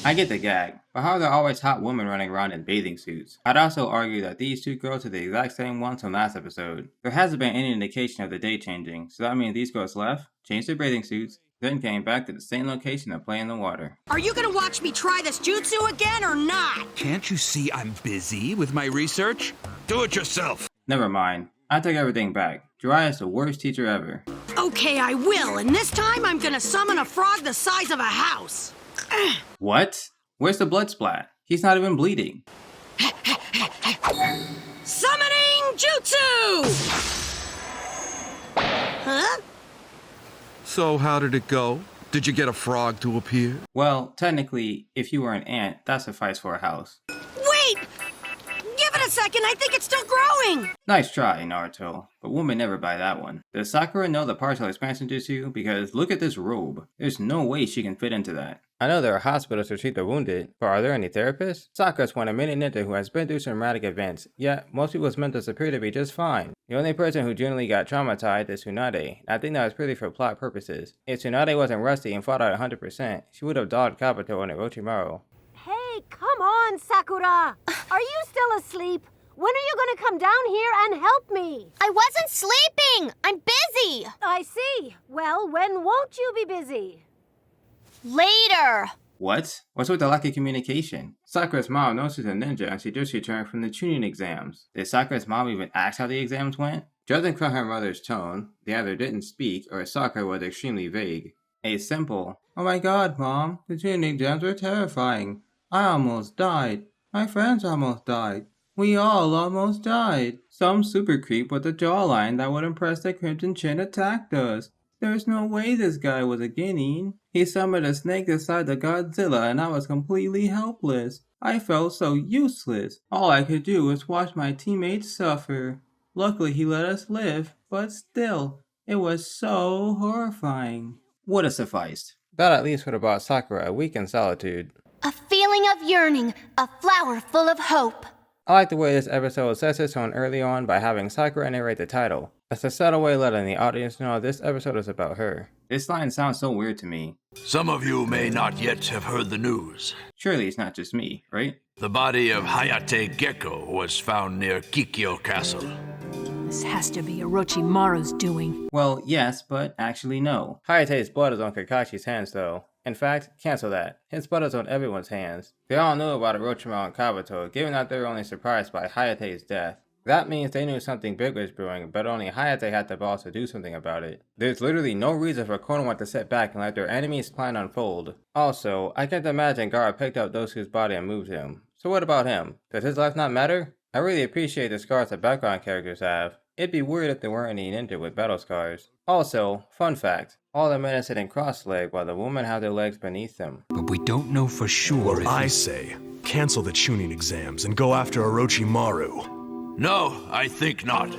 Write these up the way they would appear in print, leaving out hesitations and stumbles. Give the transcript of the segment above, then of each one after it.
I get the gag, but how are there always hot women running around in bathing suits? I'd also argue that these two girls are the exact same ones from last episode. There hasn't been any indication of the day changing, so that means these girls left, changed their bathing suits, then came back to the same location to play in the water. Are you gonna watch me try this jutsu again or not? Can't you see I'm busy with my research? Do it yourself. Never mind. I take everything back. Jiraiya's the worst teacher ever. Okay, I will, and this time I'm gonna summon a frog the size of a house. What? Where's the blood splat? He's not even bleeding. Summoning jutsu! Huh? So how did it go? Did you get a frog to appear? Well, technically, if you were an ant, that sufficed for a house. Wait! Give it a second, I think it's still growing! Nice try, Naruto, but women never buy that one. Does Sakura know the partial expansion jutsu? Because look at this robe. There's no way she can fit into that. I know there are hospitals to treat the wounded, but are there any therapists? Sakura's one of many ninja who has been through some traumatic events, yet most people's mentals appear to be just fine. The only person who genuinely got traumatized is Tsunade, and I think that was purely for plot purposes. If Tsunade wasn't rusty and fought out 100%, she would have dogged Kabuto and Orochimaru. Hey, come on, Sakura! Are you still asleep? When are you gonna come down here and help me? I wasn't sleeping! I'm busy! I see. Well, when won't you be busy? Later! What? What's with the lack of communication? Sakura's mom knows she's a ninja and she just returned from the Chunin Exams. Did Sakura's mom even ask how the exams went? Judging from her mother's tone, they either didn't speak or Sakura was extremely vague. A simple, "Oh my god, Mom, the Chunin Exams were terrifying. I almost died. My friends almost died. We all almost died. Some super creep with a jawline that would impress the Crimson Chin attacked us. There's no way this guy was a Genin. He summoned a snake the size of Godzilla and I was completely helpless. I felt so useless. All I could do was watch my teammates suffer. Luckily he let us live, but still, it was so horrifying." Would have sufficed. That at least would have brought Sakura a week in solitude. A feeling of yearning, a flower full of hope. I like the way this episode sets its tone early on by having Sakura narrate the title. It's a subtle way letting the audience know this episode is about her. This line sounds so weird to me. Some of you may not yet have heard the news. Surely it's not just me, right? The body of Hayate Gecko was found near Kikyo Castle. This has to be Orochimaru's doing. Well, yes, but actually no. Hayate's blood is on Kakashi's hands though. In fact, cancel that. His blood is on everyone's hands. They all knew about Orochimaru and Kabuto, given that they were only surprised by Hayate's death. That means they knew something big was brewing, but only Hayate had the balls to do something about it. There's literally no reason for Konoha to sit back and let their enemy's plan unfold. Also, I can't imagine Gaara picked up Dosuke's body and moved him. So what about him? Does his life not matter? I really appreciate the scars the background characters have. It'd be weird if there weren't any ninja with battle scars. Also, fun fact, all the men are sitting cross-legged while the women have their legs beneath them. But we don't know for sure if I say, cancel the Chunin exams and go after Orochimaru. No, I think not.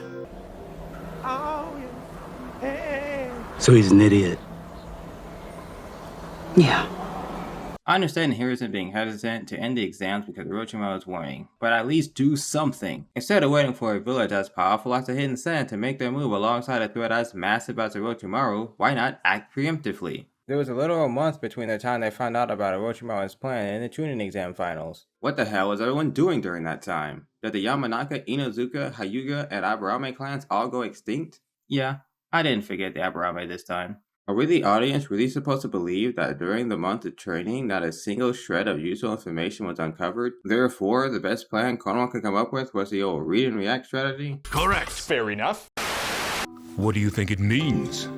So he's an idiot. Yeah. I understand Hiruzen being hesitant to end the exams because Orochimaru is warning, but at least do something. Instead of waiting for a village as powerful as the Hidden Sand to make their move alongside a threat as massive as Orochimaru, why not act preemptively? There was a little over a month between the time they found out about Orochimaru's plan and the Chunin exam finals. What the hell was everyone doing during that time? Did the Yamanaka, Inozuka, Hyuga, and Aburame clans all go extinct? Yeah, I didn't forget the Aburame this time. Are we the audience really supposed to believe that during the month of training not a single shred of useful information was uncovered? Therefore, the best plan Konoha could come up with was the old read and react strategy? Correct. Fair enough. What do you think it means?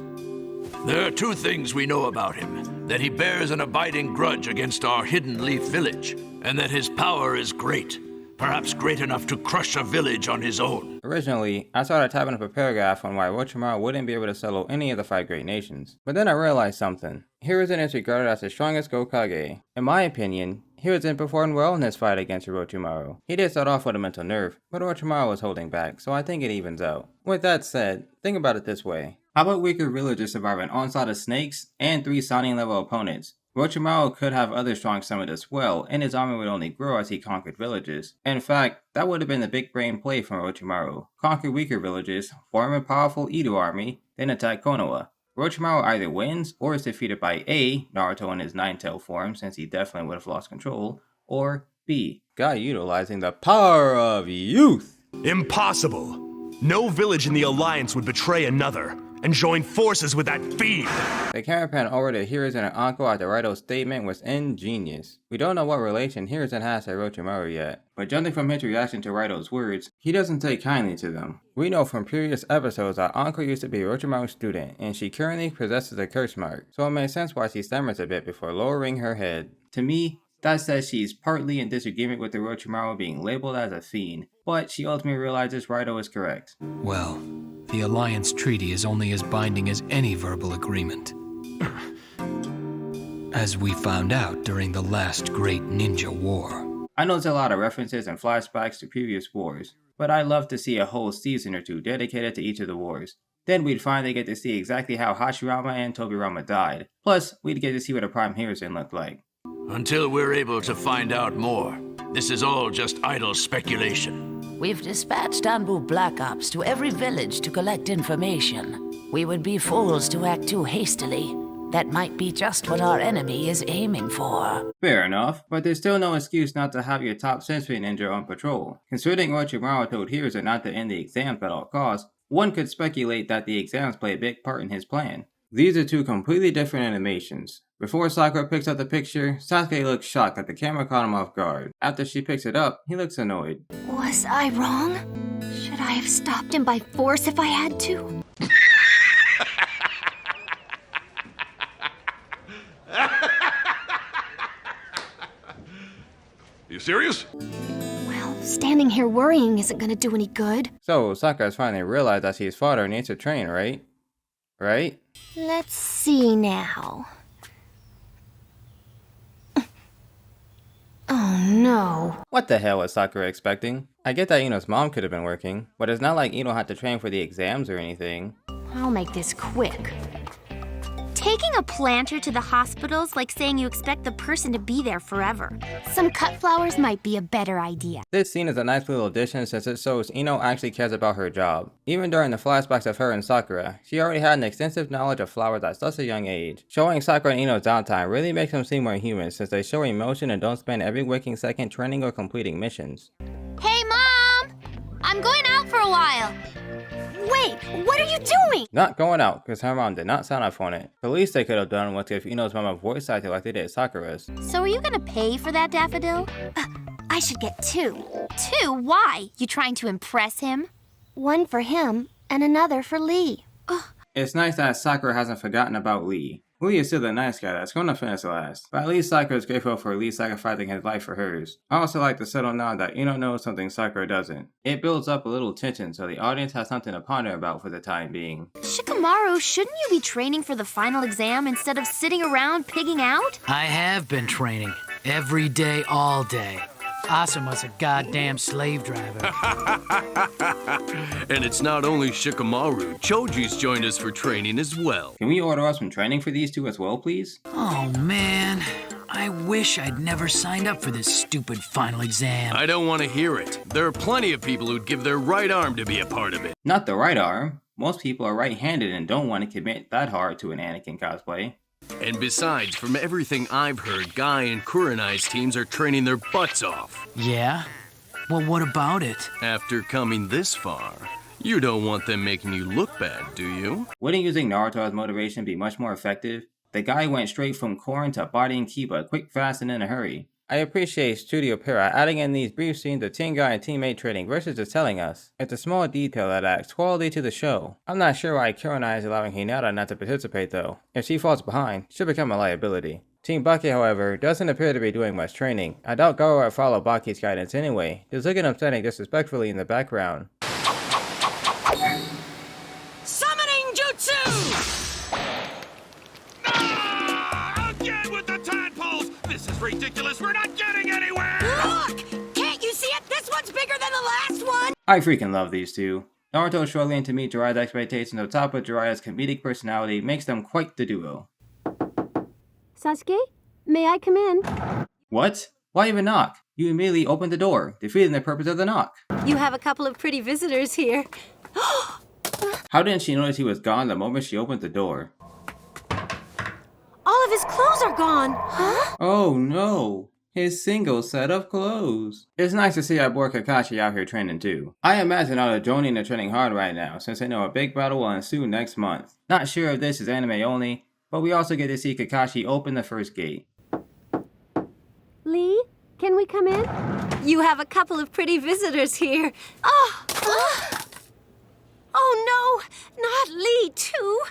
There are two things we know about him. That he bears an abiding grudge against our Hidden Leaf village, and that his power is great. Perhaps great enough to crush a village on his own. Originally, I started typing up a paragraph on why Orochimaru wouldn't be able to solo any of the 5 great nations. But then I realized something. Hiruzen is regarded as the strongest Hokage. In my opinion, Hiruzen performed well in his fight against Orochimaru. He did start off with a mental nerve, but Orochimaru was holding back, so I think it evens out. With that said, think about it this way. How about weaker villagers survive an onslaught of snakes and 3 Sannin level opponents? Orochimaru could have other strong summons as well, and his army would only grow as he conquered villages. In fact, that would have been the big brain play from Orochimaru. Conquer weaker villages, form a powerful Edo army, then attack Konoha. Orochimaru either wins or is defeated by A, Naruto in his nine-tailed form, since he definitely would have lost control, or B, Guy utilizing the power of youth. Impossible! No village in the Alliance would betray another and join forces with that fiend! The camera pan over to Hiruzen and Anko after Raito's statement was ingenious. We don't know what relation Hiruzen has to Orochimaru yet, but judging from his reaction to Raito's words, he doesn't take kindly to them. We know from previous episodes that Anko used to be Orochimaru's student, and she currently possesses a curse mark, so it makes sense why she stammers a bit before lowering her head. To me, that says she's partly in disagreement with Orochimaru being labeled as a fiend, but she ultimately realizes Raito is correct. Well, the Alliance Treaty is only as binding as any verbal agreement. As we found out during the last great ninja war. I know there's a lot of references and flashbacks to previous wars, but I'd love to see a whole season or two dedicated to each of the wars. Then we'd finally get to see exactly how Hashirama and Tobirama died. Plus, we'd get to see what a Prime Hiruzen looked like. Until we're able to find out more, this is all just idle speculation. We've dispatched Anbu Black Ops to every village to collect information. We would be fools to act too hastily. That might be just what our enemy is aiming for. Fair enough, but there's still no excuse not to have your top sensory ninja on patrol. Considering Orochimaru told Hiruzen not to end the exams at all costs, one could speculate that the exams play a big part in his plan. These are two completely different animations. Before Sakura picks up the picture, Sasuke looks shocked that the camera caught him off guard. After she picks it up, he looks annoyed. Was I wrong? Should I have stopped him by force if I had to? You serious? Well, standing here worrying isn't gonna do any good. So, Sakura's finally realized that she's fodder and needs to train, right? Right? Let's see now. Oh no. What the hell was Sakura expecting? I get that Ino's mom could have been working, but it's not like Ino had to train for the exams or anything. I'll make this quick. Taking a planter to the hospital's like saying you expect the person to be there forever. Some cut flowers might be a better idea. This scene is a nice little addition since it shows Ino actually cares about her job. Even during the flashbacks of her and Sakura, she already had an extensive knowledge of flowers at such a young age. Showing Sakura and Ino's downtime really makes them seem more human since they show emotion and don't spend every waking second training or completing missions. Hey, Mom! I'm going out for a while. Wait, what are you doing? Not going out, because her mom did not sign off on it. The least they could have done was give Ino's mom a voice actor like they did Sakura's. So are you gonna pay for that daffodil? I should get 2. 2? Why? You trying to impress him? 1 for him, and another for Lee. It's nice that Sakura hasn't forgotten about Lee. Lee is still the nice guy that's gonna finish last, but at least Sakura is grateful for Lee sacrificing his life for hers. I also like to settle now that Ino knows something Sakura doesn't. It builds up a little tension so the audience has something to ponder about for the time being. Shikamaru, shouldn't you be training for the final exam instead of sitting around pigging out? I have been training. Every day, all day. Asuma's a goddamn slave driver. And it's not only Shikamaru. Choji's joined us for training as well. Can we order us some training for these two as well, please? Oh, man. I wish I'd never signed up for this stupid final exam. I don't want to hear it. There are plenty of people who'd give their right arm to be a part of it. Not the right arm. Most people are right-handed and don't want to commit that hard to an Anakin cosplay. And besides, from everything I've heard, Guy and Kurenai's teams are training their butts off. Yeah? Well, what about it? After coming this far, you don't want them making you look bad, do you? Wouldn't using Naruto as motivation be much more effective? The guy went straight from Korin to bodying Kiba quick, fast, and in a hurry. I appreciate Studio Pira adding in these brief scenes of team guy and teammate trading versus just telling us. It's a small detail that adds quality to the show. I'm not sure why Kurenai is allowing Hinata not to participate though. If she falls behind, she'll become a liability. Team Baki, however, doesn't appear to be doing much training. I doubt Garo would follow Baki's guidance anyway. Just look at him standing disrespectfully in the background. Summoning jutsu! Again with the tadpoles! This is ridiculous! We're not getting anywhere! Look! Can't you see it? This one's bigger than the last one! I freaking love these two. Naruto struggling to meet Jiraiya's expectations on top of Jiraiya's comedic personality makes them quite the duo. Sasuke, may I come in? What? Why even knock? You immediately opened the door, defeating the purpose of the knock. You have a couple of pretty visitors here. How didn't she notice he was gone the moment she opened the door? of his clothes are gone. Huh? Oh no, his single set of clothes. It's nice to see our boy Kakashi out here training too. I imagine all the Jonin are training hard right now since they know a big battle will ensue next month. Not sure if this is anime only, but we also get to see Kakashi open the first gate. Lee, can we come in? You have a couple of pretty visitors here. Oh, oh no, not Lee too.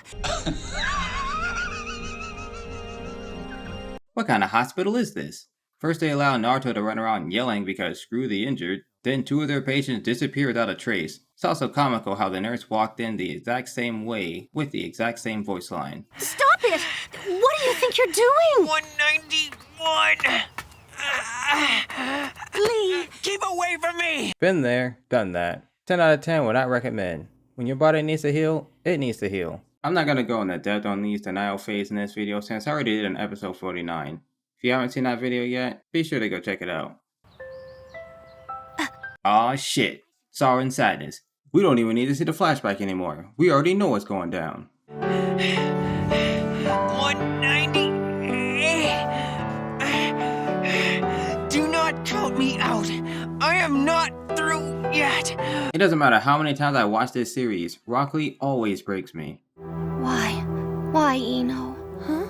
What kind of hospital is this? First they allow Naruto to run around yelling because screw the injured, then 2 of their patients disappear without a trace. It's also comical how the nurse walked in the exact same way with the exact same voice line. Stop it! What do you think you're doing? 191! Lee! Keep away from me! Been there, done that. 10 out of 10 would not recommend. When your body needs to heal, it needs to heal. I'm not gonna go into depth on Lee's denial phase in this video since I already did in episode 49. If you haven't seen that video yet, be sure to go check it out. Aw shit. Sorrow and sadness. We don't even need to see the flashback anymore. We already know what's going down. 198. Do not count me out. I am not through yet. It doesn't matter how many times I watch this series, Rock Lee always breaks me. Why? Why, Ino? Huh?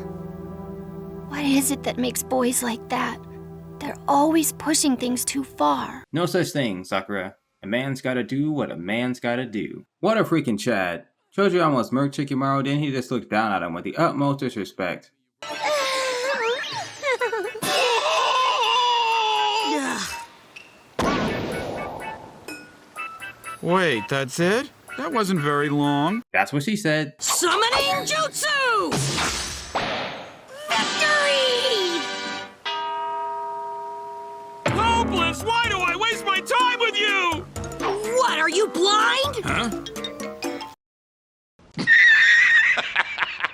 What is it that makes boys like that? They're always pushing things too far. No such thing, Sakura. A man's gotta do what a man's gotta do. What a freaking Chad. Choji almost murked Shikamaru, then he just looked down at him with the utmost disrespect. Wait, that's it? That wasn't very long. That's what she said. Summoning jutsu! Victory! Hopeless! Why do I waste my time with you? What, are you blind? Huh?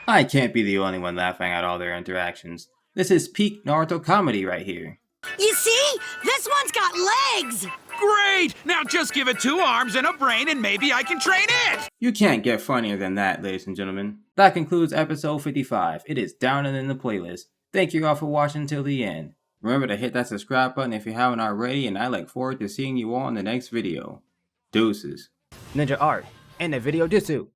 I can't be the only one laughing at all their interactions. This is peak Naruto comedy right here. You see? This one's got legs! Great! Now just give it 2 arms and a brain and maybe I can train it! You can't get funnier than that, ladies and gentlemen. That concludes episode 55. It is down and in the playlist. Thank you all for watching till the end. Remember to hit that subscribe button if you haven't already, and I look forward to seeing you all in the next video. Deuces. Ninja art and the video jutsu.